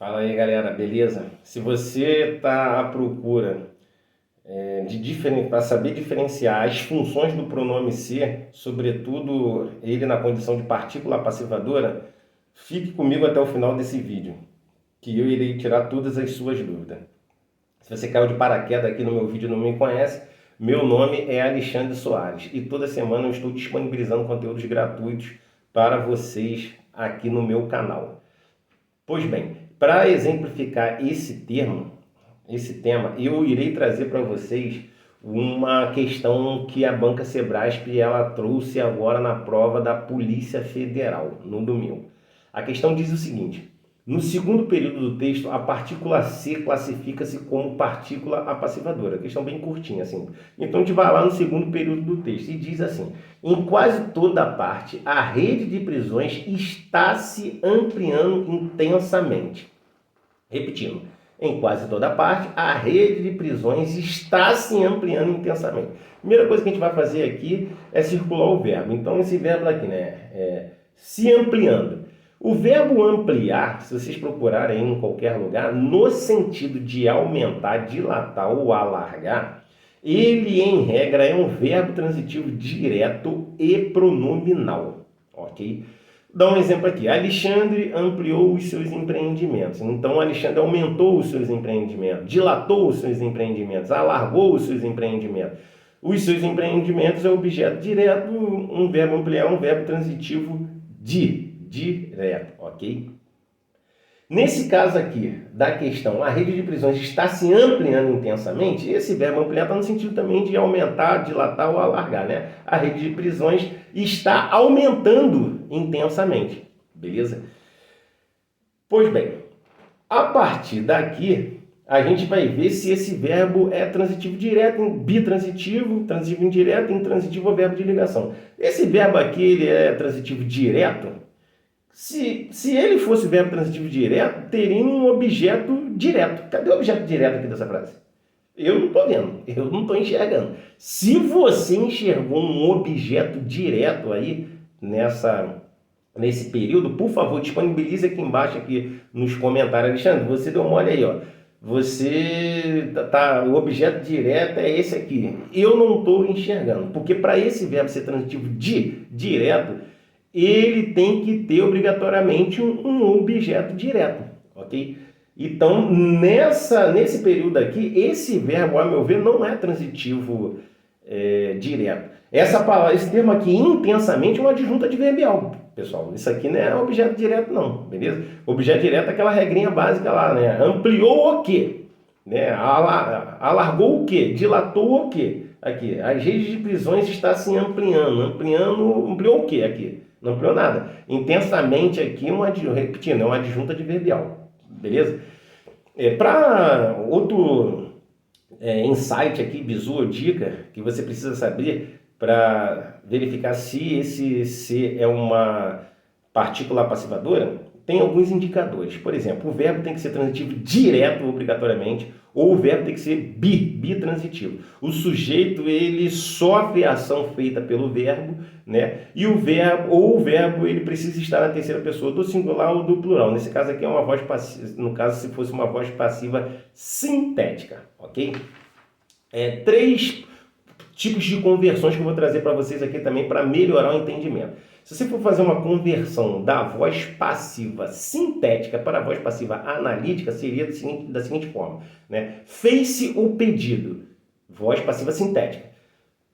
Fala aí, galera, beleza? Se você está à procura para saber diferenciar as funções do pronome ser, sobretudo ele na condição de partícula passivadora, fique comigo até o final desse vídeo, que eu irei tirar todas as suas dúvidas. Se você caiu de paraquedas aqui no meu vídeo e não me conhece, meu nome é Alexandre Soares e toda semana eu estou disponibilizando conteúdos gratuitos para vocês aqui no meu canal. Pois bem, para exemplificar esse tema, eu irei trazer para vocês uma questão que a Banca Sebrasp ela trouxe agora na prova da Polícia Federal, no domingo. A questão diz o seguinte: no segundo período do texto, a partícula C classifica-se como partícula apassivadora. Questão bem curtinha, assim. Então a gente vai lá no segundo período do texto e diz assim: em quase toda parte, a rede de prisões está se ampliando intensamente. Repetindo, em quase toda parte, a rede de prisões está se ampliando intensamente. Primeira coisa que a gente vai fazer aqui é circular o verbo. Então esse verbo aqui, se ampliando. O verbo ampliar, se vocês procurarem em qualquer lugar, no sentido de aumentar, dilatar ou alargar, ele, em regra, é um verbo transitivo direto e pronominal, ok? Dá um exemplo aqui. Alexandre ampliou os seus empreendimentos. Então, Alexandre aumentou os seus empreendimentos, dilatou os seus empreendimentos, alargou os seus empreendimentos. Os seus empreendimentos é objeto direto, um verbo ampliar é um verbo transitivo direto, ok? Nesse caso aqui da questão, a rede de prisões está se ampliando intensamente, esse verbo ampliar está no sentido também de aumentar, dilatar ou alargar, né? A rede de prisões está aumentando intensamente, beleza? Pois bem, a partir daqui, a gente vai ver se esse verbo é transitivo direto, bitransitivo, transitivo indireto, intransitivo ou verbo de ligação. Esse verbo aqui, ele é transitivo direto. Se ele fosse verbo transitivo direto, teria um objeto direto. Cadê o objeto direto aqui dessa frase? Eu não estou vendo, eu não estou enxergando. Se você enxergou um objeto direto aí nesse período, por favor, disponibilize aqui embaixo aqui nos comentários. Alexandre, você deu mole aí, ó. O objeto direto é esse aqui. Eu não estou enxergando, porque para esse verbo ser transitivo direto, ele tem que ter obrigatoriamente um objeto direto, ok? Então, nesse período aqui, esse verbo, a meu ver, não é transitivo direto. Essa palavra, esse termo aqui, intensamente, é uma adjunta adverbial, pessoal. Isso aqui não é objeto direto, não, beleza? Objeto direto é aquela regrinha básica lá, né? Ampliou o quê? Né? Alargou o quê? Dilatou o quê? Aqui, as redes de prisões está se ampliando. Ampliou o quê aqui? Não ampliou nada. Intensamente aqui, repetindo, é uma adjunta adverbial. Beleza? Para outro insight aqui, bizu ou dica, que você precisa saber para verificar se esse C é uma partícula passivadora, tem alguns indicadores. Por exemplo, o verbo tem que ser transitivo direto, obrigatoriamente, ou o verbo tem que ser bitransitivo. O sujeito, ele sofre a ação feita pelo verbo, né? E o verbo, ele precisa estar na terceira pessoa do singular ou do plural. Nesse caso aqui é uma voz passiva, no caso se fosse uma voz passiva sintética, ok? 3 tipos de conversões que eu vou trazer para vocês aqui também para melhorar o entendimento. Se você for fazer uma conversão da voz passiva sintética para a voz passiva analítica, seria da seguinte forma, né? Fez-se o pedido, voz passiva sintética.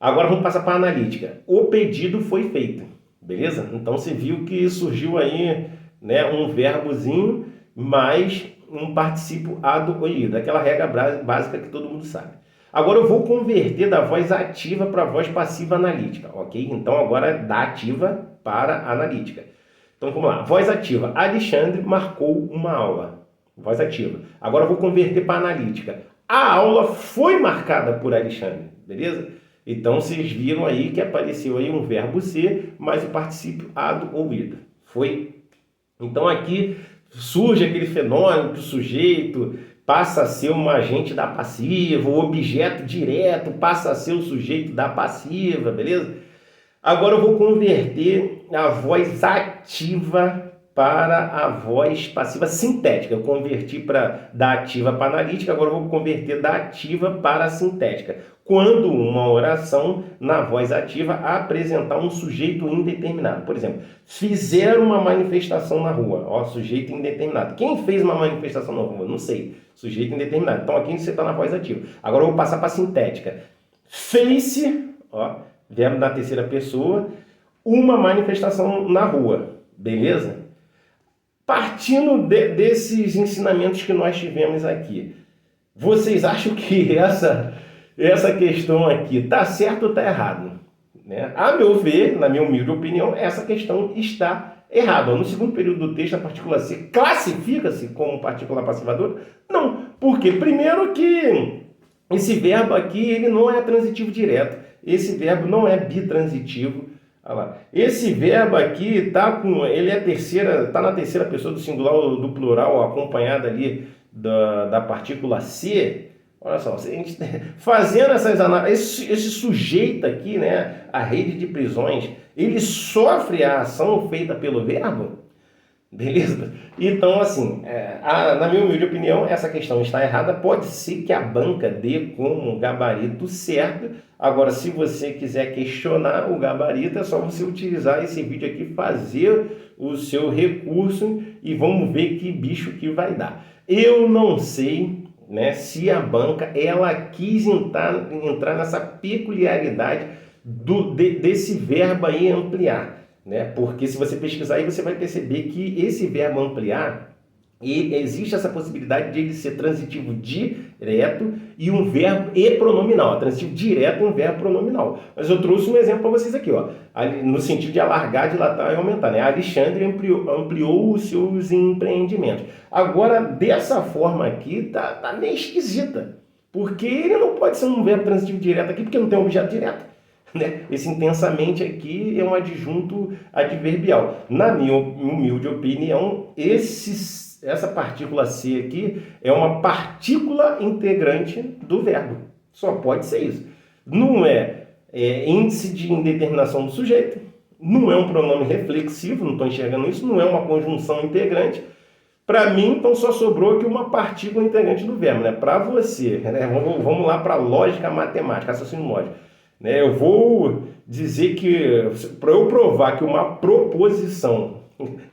Agora vamos passar para a analítica. O pedido foi feito, beleza? Então você viu que surgiu aí, né, um verbozinho mais um particípio ado ou ido, aquela regra básica que todo mundo sabe. Agora eu vou converter da voz ativa para a voz passiva analítica, ok? Então agora da ativa para analítica. Então vamos lá, voz ativa. Alexandre marcou uma aula. Voz ativa. Agora eu vou converter para analítica. A aula foi marcada por Alexandre, beleza? Então vocês viram aí que apareceu aí um verbo ser, mais o particípio ado ou ido. Foi. Então aqui surge aquele fenômeno que o sujeito passa a ser um agente da passiva, o objeto direto passa a ser o sujeito da passiva, beleza? Agora eu vou converter a voz ativa para a voz passiva sintética. Eu converti da ativa para analítica, agora eu vou converter da ativa para a sintética. Quando uma oração na voz ativa apresentar um sujeito indeterminado. Por exemplo, fizeram uma manifestação na rua, ó, sujeito indeterminado. Quem fez uma manifestação na rua? Não sei, sujeito indeterminado. Então aqui você está na voz ativa. Agora eu vou passar para a sintética. Fez-se, ó, verbo da terceira pessoa, uma manifestação na rua, beleza? Partindo desses ensinamentos que nós tivemos aqui, vocês acham que essa questão aqui está certo ou está errado? Né? A meu ver, na minha humilde opinião, essa questão está errada. No segundo período do texto, a partícula C classifica-se como partícula passivadora? Não, porque primeiro que esse verbo aqui ele não é transitivo direto, esse verbo não é bitransitivo. Olha lá. Esse verbo aqui ele tá na terceira pessoa do singular ou do plural, acompanhado ali da partícula C. Olha só, fazendo essas análises, esse sujeito aqui, né, a rede de prisões, ele sofre a ação feita pelo verbo? Beleza? Então, assim, na minha humilde opinião, essa questão está errada. Pode ser que a banca dê como gabarito certo. Agora, se você quiser questionar o gabarito, é só você utilizar esse vídeo aqui, fazer o seu recurso e vamos ver que bicho que vai dar. Eu não sei, né, se a banca ela quis entrar nessa peculiaridade desse verbo aí ampliar. Né? Porque se você pesquisar aí, você vai perceber que esse verbo ampliar, existe essa possibilidade de ele ser transitivo direto e um verbo e pronominal. Transitivo direto e um verbo pronominal. Mas eu trouxe um exemplo para vocês aqui, ó, no sentido de alargar, dilatar e aumentar. Né? Alexandre ampliou os seus empreendimentos. Agora, dessa forma aqui, tá meio esquisita. Porque ele não pode ser um verbo transitivo direto aqui, porque não tem um objeto direto. Né? Esse intensamente aqui é um adjunto adverbial. Na minha humilde opinião, essa partícula C aqui é uma partícula integrante do verbo. Só pode ser isso. Não é índice de indeterminação do sujeito, não é um pronome reflexivo, não estou enxergando isso, não é uma conjunção integrante. Para mim, então, só sobrou aqui uma partícula integrante do verbo. Né? Para você, né? Vamos lá para a lógica matemática, raciocínio lógico. Eu vou dizer que, para eu provar que uma proposição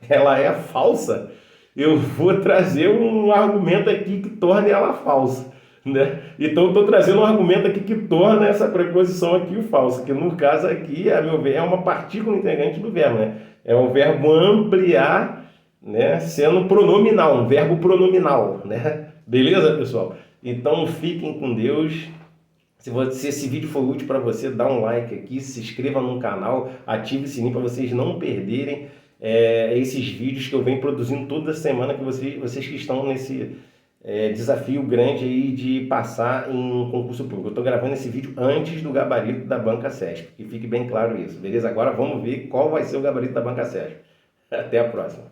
ela é falsa, eu vou trazer um argumento aqui que torne ela falsa. Né? Então, eu estou trazendo um argumento aqui que torna essa preposição aqui falsa, que no caso aqui, a meu ver, é uma partícula integrante do verbo. Né? É o verbo ampliar, né? Sendo pronominal, um verbo pronominal. Né? Beleza, pessoal? Então, fiquem com Deus. Se esse vídeo for útil para você, dá um like aqui, se inscreva no canal, ative o sininho para vocês não perderem esses vídeos que eu venho produzindo toda semana, que vocês que estão nesse desafio grande aí de passar em um concurso público. Eu estou gravando esse vídeo antes do gabarito da Banca Sesp, que fique bem claro isso, beleza? Agora vamos ver qual vai ser o gabarito da Banca Sesp. Até a próxima.